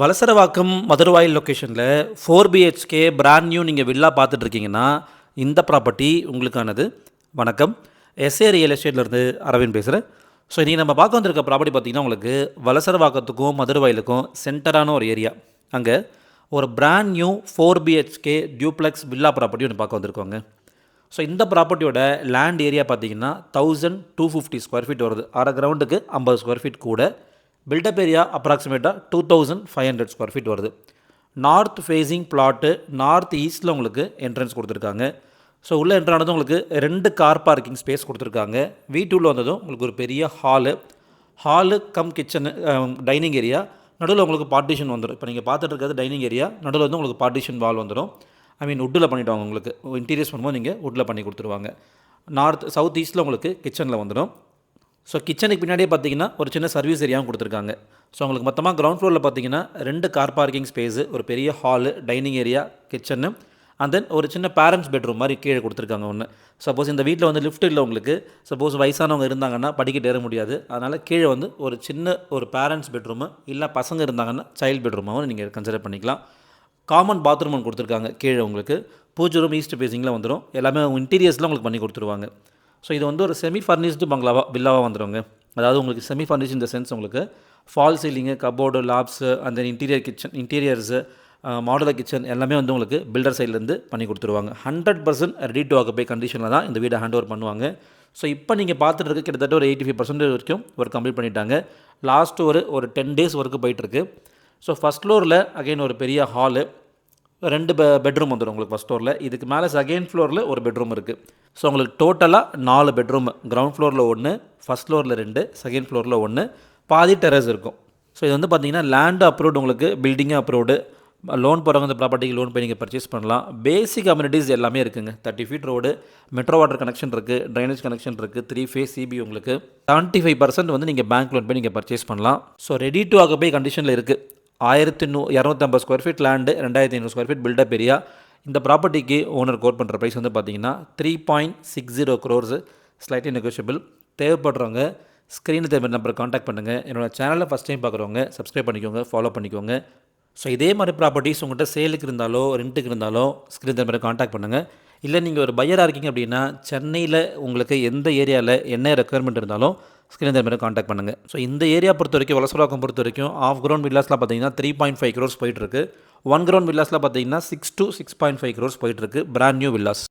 வலசரவாக்கம் மதுரவாயில் லொக்கேஷனில் 4 BHK brand new நீங்கள் villa பார்த்துட்ருக்கீங்கன்னா இந்த ப்ராப்பர்ட்டி உங்களுக்கானது. வணக்கம், எஸ்ஏ ரியல் எஸ்டேட்லேருந்து அரவிந்த் பேசுகிறேன். ஸோ இன்றைக்கி நம்ம பார்க்க வந்திருக்க ப்ராப்பர்ட்டி பார்த்திங்கன்னா உங்களுக்கு வலசரவாக்கத்துக்கும் மதுரவாயிலுக்கும் சென்டரான ஒரு ஏரியா. அங்கே ஒரு brand new 4 BHK duplex villa property ஒன்று பார்க்க வந்திருக்கோங்க. ஸோ இந்த ப்ராப்பர்ட்டியோட லேண்ட் ஏரியா பார்த்திங்கன்னா 1250 ஸ்கொயர் ஃபீட் வருது. அரை கிரவுண்டுக்கு 50 ஸ்கொயர் ஃபீட் கூட. பில்டப் ஏரியா அப்ராக்சிமேட்டாக 2500 ஸ்கொயர் ஃபீட் வருது. நார்த் ஃபேஸிங் பிளாட்டு, நார்த் ஈஸ்ட்டில் உங்களுக்கு என்ட்ரன்ஸ் கொடுத்துருக்காங்க. ஸோ உள்ளே என்ட்ரானதும் உங்களுக்கு 2 கார் பார்க்கிங் ஸ்பேஸ் கொடுத்துருக்காங்க. வீட்டுள்ள வந்ததும் உங்களுக்கு ஒரு பெரிய hall come kitchen, dining area, நடுவில் உங்களுக்கு பார்ட்டிஷன் வந்துடும். இப்போ நீங்கள் பார்த்துட்டு இருக்கிறது டைனிங் ஏரியா, நடுவில் வந்து உங்களுக்கு பார்ட்டிஷன் வால் வந்துடும். உட்டில் பண்ணிவிடுவாங்க. உங்களுக்கு இன்டீரியர்ஸ் பண்ணும்போது நீங்கள் உட்டில் பண்ணி கொடுத்துருவாங்க. சவுத் ஈஸ்ட்டில் உங்களுக்கு கிச்சனில் வந்துடும். ஸோ கிச்சனுக்கு பின்னாடியே பார்த்தீங்கன்னா ஒரு சின்ன சர்வீஸ் ஏரியாவும் கொடுத்துருக்காங்க. ஸோ உங்களுக்கு மொத்தமாக கிரவுண்ட் ஃப்ளோரில் பார்த்தீங்கன்னா 2 கார் பார்க்கிங் ஸ்பேஸு, ஒரு பெரிய hall, dining area, kitchen, and then ஒரு சின்ன பேரண்ட்ஸ் பெட்ரூம் மாதிரி கீழே கொடுத்துருக்காங்க ஒன்று. சப்போஸ் இந்த வீட்டில் வந்து லிஃப்ட் இல்லை, உங்களுக்கு சப்போஸ் வயசானவங்க இருந்தாங்கன்னா படிக்கிட்டு ஏற முடியாது, அதனால் கீழே வந்து ஒரு சின்ன ஒரு பேரண்ட்ஸ் பெட்ரூமு, இல்லை பசங்க இருந்தாங்கன்னா சைல்டு பெட்ரூமாகவும் நீங்கள் கன்சிடர் பண்ணிக்கலாம். காமன் பாத்ரூம் ஒன்று கொடுத்துருக்காங்க கீழே உங்களுக்கு. பூஜை ரூம் ஈஸ்ட் ஃபேஸிங்கில் வந்துடும். எல்லாமே இன்டீரியர்ஸ்லாம் உங்களுக்கு பண்ணி கொடுத்துருவாங்க. ஸோ இது வந்து ஒரு செமி ஃபர்னிஷ்டு வில்லாவாக வந்துடுங்க. அதாவது உங்களுக்கு செமி ஃபர்னிஷ் இந்த சென்ஸ் உங்களுக்கு ஃபால் சீலிங்கு, கபோர்டு, லாப்ஸு, அந்த இன்டீரியர்ஸு, மாடுலர் கிச்சன் எல்லாமே வந்து உங்களுக்கு பில்டர் சைட்லேருந்து பண்ணி கொடுத்துருவாங்க. 100% ரெடி டு ஆக்குபை கண்டிஷனில் தான் இந்த வீடை ஹேண்ட் ஓவர் பண்ணுவாங்க. ஸோ இப்போ நீங்கள் பார்த்துட்டு இருக்க கிட்டத்தட்ட ஒரு 85% வரைக்கும் ஒர்க் கம்ப்ளீட் பண்ணிட்டாங்க. லாஸ்ட்டு ஒரு 10 days ஒர்க்கு போயிட்டுருக்கு. ஸோ ஃபஸ்ட் ஃப்ளோரில் அகைன் ஒரு பெரிய ஹாலு, 2 பெட்ரூம் வந்துடும் உங்களுக்கு ஃபஸ்ட் ஃப்ளோரில். இதுக்கு மேலே செகண்ட் ஃப்ளோரில் ஒரு பெட்ரூம் இருக்குது. ஸோ உங்களுக்கு டோட்டலாக 4 பெட்ரூம். கிரவுண்ட் ஃப்ளோரில் 1, ஃபஸ்ட் ஃப்ளோரில் 2, செகண்ட் ஃப்ளோரில் 1, பாதி டெரஸ் இருக்கும். ஸோ இது வந்து பார்த்திங்கன்னா லேண்டு அப்ரூவ்டு, உங்களுக்கு பில்டிங்கு அப்ரூவ்டு. லோன் போகிறவங்க இந்த ப்ராப்பர்ட்டிக்கு லோன் போய் நீங்கள் பர்ச்சேஸ் பண்ணலாம். பேசிக் அம்யூனிட்டிஸ் எல்லாமே இருக்குங்க. 30 feet road, metro water connection இருக்குது, ட்ரைனேஜ் கனெக்ஷன் இருக்குது, 3 phase CB உங்களுக்கு 75% வந்து நீங்கள் பேங்க் லோன் போய் நீங்கள் பர்ச்சேஸ் பண்ணலாம். ஸோ ரெடி டு ஆக்குபை கண்டிஷனில் இருக்குது. 1250 square feet land, 2500 square feet built up area. இந்த ப்ராப்பர்ட்டிக்கு ஓனர் கோட் பண்ணுற ப்ரைஸ் வந்து பார்த்தீங்கன்னா 3.60 crores, ஸ்லைட்லி நெகோஷியபிள். தேவைப்படுறவங்க ஸ்க்ரீனில் தேவை நம்பரை காண்டாக்ட் பண்ணுங்கள். என்னோடய சேனலில் ஃபஸ்ட் டைம் பார்க்குறவங்க சப்ஸ்கிரைப் பண்ணிக்கோங்க, ஃபாலோ பண்ணிக்கோங்க. ஸோ இதே மாதிரி ப்ராப்பர்ட்டிஸ் உங்கள்கிட்ட சேலுக்கு இருந்தாலோ ரெண்ட்டுக்கு இருந்தாலோ ஸ்க்ரீன் நம்பரை காண்டாக்ட் பண்ணுங்கள். இல்லை நீங்கள் ஒரு பையராக இருக்கீங்க அப்படின்னா சென்னையில் உங்களுக்கு எந்த ஏரியாவில் என்ன ரெக்குயர்மெண்ட் இருந்தாலும் ஸ்க்ரீன் நம்பரை காண்டாக்ட் பண்ணுங்கள். ஸோ இந்த ஏரியா பொறுத்த வரைக்கும், வலசரவாக்கம் பொறுத்த வரைக்கும் ஆஃப் கிரவுண்ட் வில்லாஸ்லாம் பார்த்தீங்கன்னா 3.5 crores போயிட்டுருக்கு. 1 கிரவுண்ட் வில்லாஸ்லாம் பார்த்தீங்கன்னா 6 to 6.5 crores போயிட்டுருக்கு. Brand new villas.